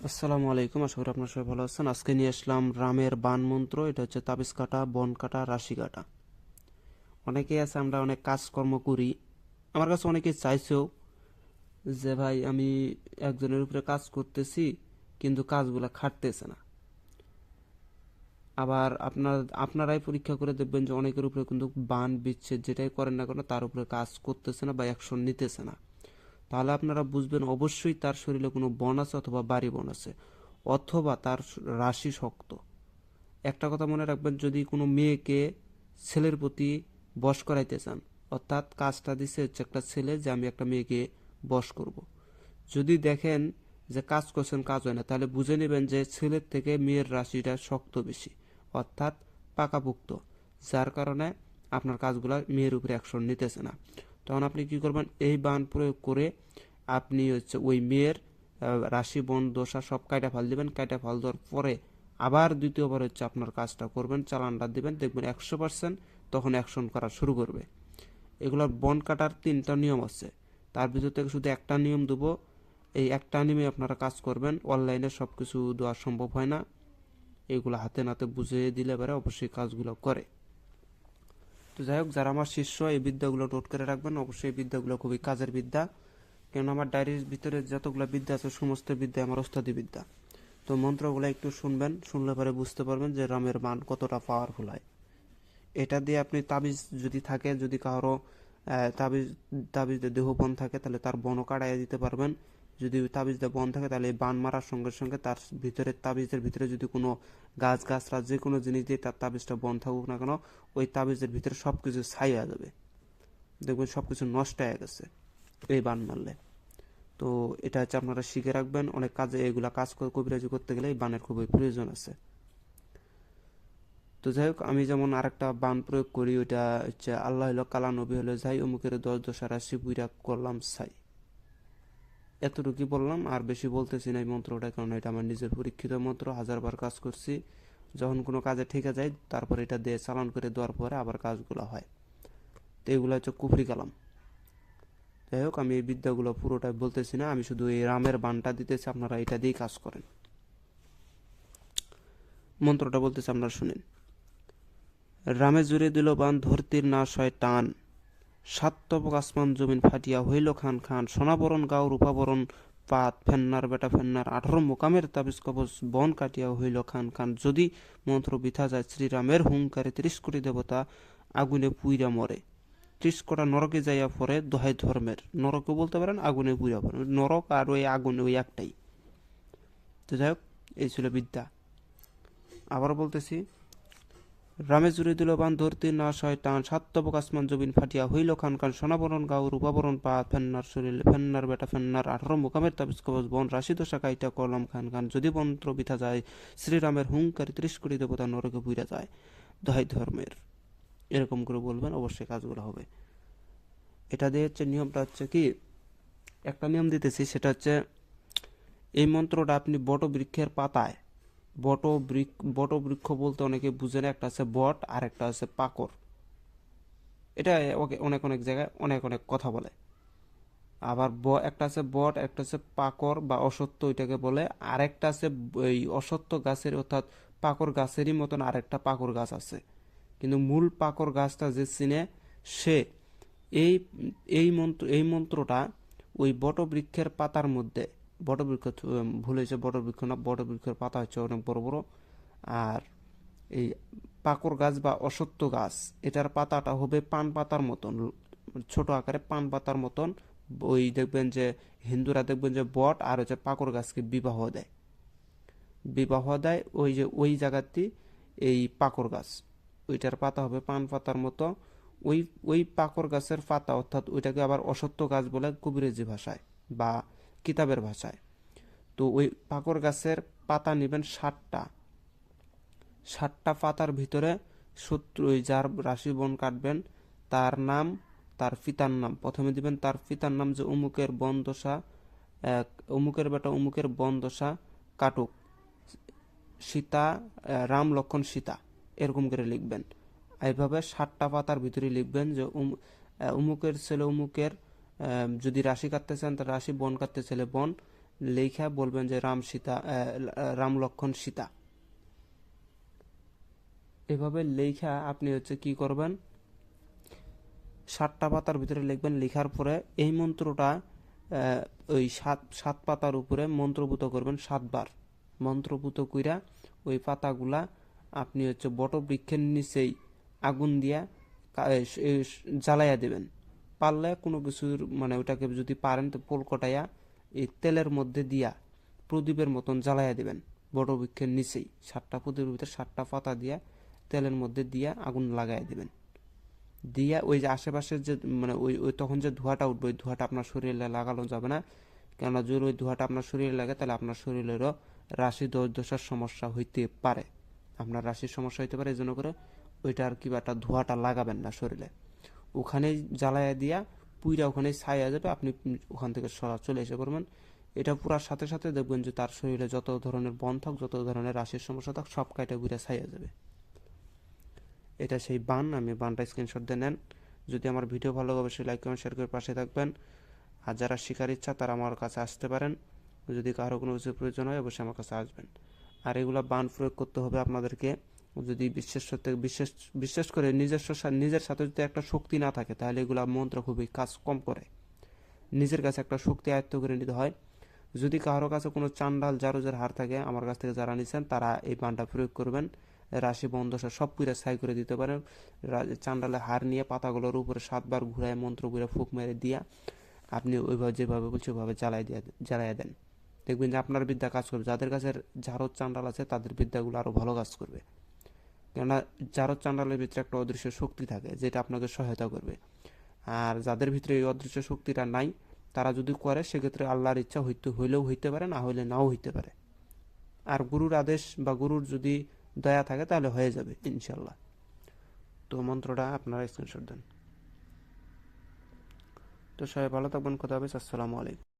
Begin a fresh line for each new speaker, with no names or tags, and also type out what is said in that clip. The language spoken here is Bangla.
আসসালামু আলাইকুম, আশা করি আপনার সবাই ভালো আছেন। আজকে নিয়ে আসলাম রামের বান মন্ত্র। এটা হচ্ছে তাবিজ কাটা, বন কাটা, রাশি কাটা। অনেকেই আছে, আমরা অনেক কাজকর্ম করি। আমার কাছে অনেকে চাইছেও যে ভাই আমি একজনের উপরে কাজ করতেছি কিন্তু কাজগুলা খাটতেছে না। আবার আপনারাই পরীক্ষা করে দেখবেন যে অনেকের উপরে কিন্তু বান বিচ্ছেদ যেটাই করেন না কেন তার উপরে কাজ করতেছে না বা অ্যাকশন নিতেছে না। তাহলে আপনারা বুঝবেন অবশ্যই তার শরীরে কোনো বন আছে অথবা বাড়ি বন আছে, অথবা তার রাশি শক্ত। একটা কথা মনে রাখবেন, যদি কোনো মেয়েকে ছেলের প্রতি বশ করাইতে চান, অর্থাৎ কাজটা দিচ্ছে হচ্ছে একটা ছেলে যে আমি একটা মেয়েকে বশ করব, যদি দেখেন যে কাজ করছেন কাজ হয় না, তাহলে বুঝে নেবেন যে ছেলের থেকে মেয়ের রাশিটা শক্ত বেশি, অর্থাৎ পাকাপোক্ত, যার কারণে আপনার কাজগুলো মেয়ের উপরে অ্যাকশন নিতেছে না। তখন আপনি কি করবেন, এই বান প্রয়োগ করে আপনি হচ্ছে ওই মেয়ের রাশি বন দশা সব কাইটা ফাল দিবেন। কাইটা ফাল দেওয়ার পরে আবার দ্বিতীয়বার হচ্ছে আপনার কাজটা করবেন, চালানটা দিবেন, দেখবেন 100% তখন অ্যাকশন করা শুরু করবে। এগুলোর বন কাটার 3টা নিয়ম আছে, তার ভিতর থেকে শুধু একটা নিয়ম দেবো। এই একটা নিয়মে আপনারা কাজ করবেন। অনলাইনে সব কিছু দেওয়া সম্ভব হয় না, এগুলো হাতে নাতে বুঝিয়ে দিলে এবারে অবশ্যই কাজগুলো করে। তো যাই হোক, যারা আমার শিষ্য এই বিদ্যাগুলো নোট করে রাখবেন, অবশ্যই এই বিদ্যাগুলো খুবই কাজের বিদ্যা। কেন আমার ডায়েরির ভিতরে যতগুলো বিদ্যা আছে সমস্ত বিদ্যা আমার ওস্তাদি বিদ্যা। তো মন্ত্রগুলো একটু শুনবেন, শুনলে পরে বুঝতে পারবেন যে রামের বাণ কতটা পাওয়ারফুল হয়। এটা দিয়ে আপনি তাবিজ যদি থাকে, যদি কারো তাবিজ তাবিজ দেহ বন থাকে তাহলে তার বনও কাটাইয়া দিতে পারবেন। যদি তাবিজ দিয়ে বন থাকে তাহলে এই বান মারার সঙ্গে সঙ্গে তার ভিতরে, তাবিজের ভিতরে যদি কোনো গাছ গাছরা যে কোনো জিনিস দিয়ে তার তাবিজটা বন থাকুক না কেন, ওই তাবিজের ভিতরে সব কিছু ছাই হয়ে যাবে, দেখবেন সব কিছু নষ্ট হয়ে গেছে এই বান মারলে। তো এটা হচ্ছে আপনারা শিখে রাখবেন, অনেক কাজে এগুলা কাজ কবিরাজি করতে গেলে এই বানের খুবই প্রয়োজন আছে। তো যাই হোক, আমি যেমন আরেকটা বান প্রয়োগ করি, ওইটা হচ্ছে আল্লাহ হলো কালা নবী হলো যাই, অমুকের 10 দশা রাশি বুইরা করলাম ছাই। এতটুকুই বললাম, আর বেশি বলতেছি না এই মন্ত্রটা, কারণ এটা আমার নিজের পরীক্ষিত মন্ত্র, হাজারবার কাজ করছি। যখন কোনো কাজে ঠেকে যায় তারপর এটা দিয়ে চালান করে দেওয়ার পরে আবার কাজগুলো হয়। তো এগুলো হচ্ছে কুফরি কালাম। যাই হোক, আমি এই বিদ্যাগুলো পুরোটাই বলতেছি না, আমি শুধু এই রামের বানটা দিতেছি, আপনারা এটা দিয়েই কাজ করেন। মন্ত্রটা বলতেছি, আপনারা শুনেন। রামে জুড়ে দিল বান, ধরতির নাশ হয় টান, সাতটপক আসমান জমিন ফাটিয়া হইল খান খান, সোনাবরণ গাও রূপাবরণ পাত, ফেন্নার বেটা ফেন্নার 18 মোকামের তাবিজ কবচ, বন কাটিয়া হইল খান খান। যদি মন্ত্র বিথা যায়, শ্রীরামের হুঙ্কারে 30 কোটি দেবতা আগুনে পুইরা মরে, 30 কোটা নরকে যাইয়া পরে, দোহাই ধর্মের। নরকে বলতে পারেন, আগুনে পুইরা পড়ে, নরক আর ওই আগুন ওই একটাই। তো যাই হোক, এই ছিল বিদ্যা। আবার বলতেছি, রামে জুড়ে দিল বান, ধরতে না শয়তান, সাতটবক আসমান জমিন ফাটিয়া হইল খান খান, সোনাবরণ গাও রূপাবরণ পা, ফেন্নার শরীর ফেন্নার বেটা ফেন্নার 18 মোকামের তাবিজ কবচ, বন রাশি দশা কাইটা করলাম খান খান। যদি মন্ত্র বিথা যায়, শ্রীরামের হুঙ্কারে 30 কোটি দেবতা নরকে পুইরা যায়, দোহাই ধর্মের। এরকম করে বলবেন, অবশ্যই কাজগুলো হবে। এটা দিয়ে হচ্ছে নিয়মটা হচ্ছে কি, একটা নিয়ম দিতেছি, সেটা হচ্ছে এই মন্ত্রটা আপনি বট বৃক্ষের পাতায়, বট বৃক্ষ বলতে অনেকে বুঝে না, একটা আছে বট আর একটা আছে পাকর। এটা ওকে অনেক অনেক জায়গায় অনেক অনেক কথা বলে। আবার একটা আছে বট, একটা আছে পাকর বা অসত্য ওইটাকে বলে, আর একটা আছে এই অসত্য গাছের, অর্থাৎ পাকর গাছেরই মতন আরেকটা পাকর গাছ আছে, কিন্তু মূল পাকর গাছটা যে চিনে সে এই এই মন্ত্রটা ওই বটবৃক্ষের পাতার মধ্যে, বটবৃক্ষ ভুল হয়েছে, বটবৃক্ষ না, বটবৃক্ষের পাতা হচ্ছে অনেক বড় বড়। আর এই পাকর গাছ বা অশ্বত্থ গাছ, এটার পাতাটা হবে পান পাতার মতন, ছোট আকারে পান পাতার মতন। ওই দেখবেন যে হিন্দুরা দেখবেন যে বট আর হচ্ছে পাকর গাছকে বিবাহ দেয় ওই যে ওই জায়গাতে, এই পাকর গাছ, ওইটার পাতা হবে পান পাতার মতো। ওই ওই পাকর গাছের পাতা, অর্থাৎ ওইটাকে আবার অশ্বত্থ গাছ বলে কবিরাজি ভাষায় বা কিতাবের ভাষায়। তো ওই পাকর গাছের পাতা নেবেন 60টা, 60টা পাতার ভিতরে শত্রু, ওই যার রাশি বন কাটবেন তার নাম, তার পিতার নাম প্রথমে দিবেন, তার পিতার নাম যে অমুকের বন দশা, অমুকের বেটা অমুকের বন দশা কাটুক, সীতা, রাম লক্ষণ সীতা, এরকম করে লিখবেন। এইভাবে 60টা পাতার ভিতরে লিখবেন যে অমুকের ছেলে অমুকের, যদি রাশি কাটতে চান তার রাশি, বন কাটতে ছেলে বন, লেখা বলবেন যে রাম লক্ষণ সীতা। এভাবে লেখা আপনি কি করবেন, 7টা পাতার ভিতরে লিখবেন। লেখার পরে এই মন্ত্রটা ওই সাত পাতার উপরে মন্ত্রপুত করবেন 7 বার। মন্ত্রপুত কইরা ওই পাতাগুলা আপনি বটবৃক্ষের নিচেই আগুন দিয়া জ্বালাইয়া দেবেন। পারলে কোনো কিছুর ওটাকে যদি পারেন তো পোলকটাইয়া এই তেলের মধ্যে দিয়া প্রদীপের মতন জ্বালাইয়া দেবেন। বটবৃক্ষের নিচেই 7টা প্রদীপের ভিতরে 7টা পাতা দিয়া তেলের মধ্যে দিয়া আগুন লাগাই দেবেন। দিয়া ওই যে আশেপাশের যে ওই তখন যে ধোঁয়াটা উঠবে, ওই ধোঁয়াটা আপনার শরীরে লাগানো যাবে না। কেননা যদি ওই ধোঁয়াটা আপনার শরীরে লাগে তাহলে আপনার শরীরেরও রাশি দশার সমস্যা হইতে পারে, আপনার রাশির সমস্যা হইতে পারে। এই জন্য করে ওইটা একটা ধোঁয়াটা লাগাবেন না শরীরে। ওখানেই জ্বালাইয়া দিয়া পুইরা ওখানেই ছাইয়া যাবে, আপনি ওখান থেকে চলে এসে পড়বেন। এটা পুরার সাথে সাথে দেখবেন যে তার শরীরে যত ধরনের বন থাক, যত ধরনের রাশির সমস্যা থাক, সব কাইটা ঘুরে ছাইয়া যাবে। এটা সেই বান। আমি বানটা স্ক্রিনশট দিয়ে নেন। যদি আমার ভিডিও ভালো লাগে অবশ্যই লাইক কমেন্ট শেয়ার করে পাশে থাকবেন। আর যারা শেখার ইচ্ছা তারা আমার কাছে আসতে পারেন। যদি কারো কোনো কিছু প্রয়োজন হয় অবশ্যই আমার কাছে আসবেন। আর এগুলো বান প্রয়োগ করতে হবে আপনাদেরকে। যদি বিশেষ করে নিজের সাথে যদি একটা শক্তি না থাকে তাহলে এগুলা মন্ত্র খুবই কাজ কম করে। নিজের কাছে একটা শক্তি আয়ত্ত করে নিতে হয়। যদি কারো কাছে কোনো চান্ডাল জারুজের হার থাকে, আমার কাছ থেকে যারা নিচ্ছেন তারা এই বানটা প্রয়োগ করবেন। রাশি বন্ধসা সব পুরা ছাই করে দিতে পারেন। চান্ডালে হার নিয়ে পাতাগুলোর উপরে 7 বার ঘুরায় মন্ত্র করে ফুক মেরে দিয়া আপনি ওইভাবে যেভাবে বলছে ওইভাবে জ্বালাইয়া দেন। দেখবেন যে আপনার বিদ্যা কাজ করবে। যাদের কাছে জারদ চান্ডাল আছে তাদের বিদ্যাগুলো আরও ভালো কাজ করবে। কেননা জারদ চান্ডালের ভিতরে একটা অদৃশ্য শক্তি থাকে যেটা আপনাকে সহায়তা করবে। আর যাদের ভিতরে এই অদৃশ্য শক্তিটা নাই তারা যদি করে সেক্ষেত্রে আল্লাহর ইচ্ছা হইলেও হইতে পারে, না হইলে নাও হইতে পারে। আর গুরুর আদেশ বা গুরুর যদি দয়া থাকে তাহলে হয়ে যাবে ইনশাল্লাহ। তো মন্ত্রটা আপনারা স্ক্রিনশট দেন। তো সবাই ভালো থাকবেন। কথা হবে। আসসালামু আলাইকুম।